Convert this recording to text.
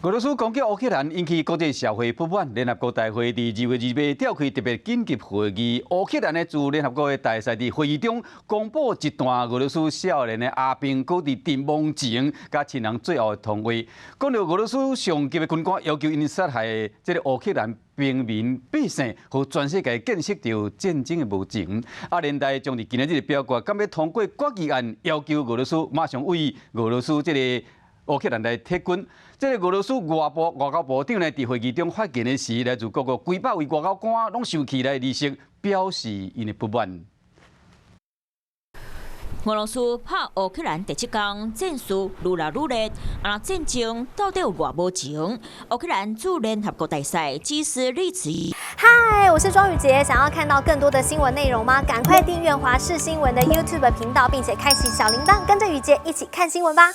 俄罗斯攻击乌克兰引起国际社会不满，联合国大会伫2月28日召开特别紧急会议。乌克兰驻联合国的大使伫会议中公布一段俄罗斯少年的阿兵哥伫阵亡前甲亲人最后的通话，讲到俄罗斯上级的军官要求因杀害这个乌克兰平民百姓，和全世界见识到战争的无情。联大将伫今日表决，敢要通过决议案，要求俄罗斯马上为俄罗斯这个乌克兰来撤军。这个俄罗斯外交部长呢，伫会议中发言的时，来自各国几百位外交官拢受起来离席，表示因的不满。俄罗斯拍乌克兰第7天，战事愈来愈烈，战争到底有偌无情？乌克兰驻联合国大使基斯利茨。嗨，我是庄宇杰，想要看到更多的新闻内容吗？赶快订阅华视新闻的 YouTube 频道，并且开启小铃铛，跟着宇杰一起看新闻吧。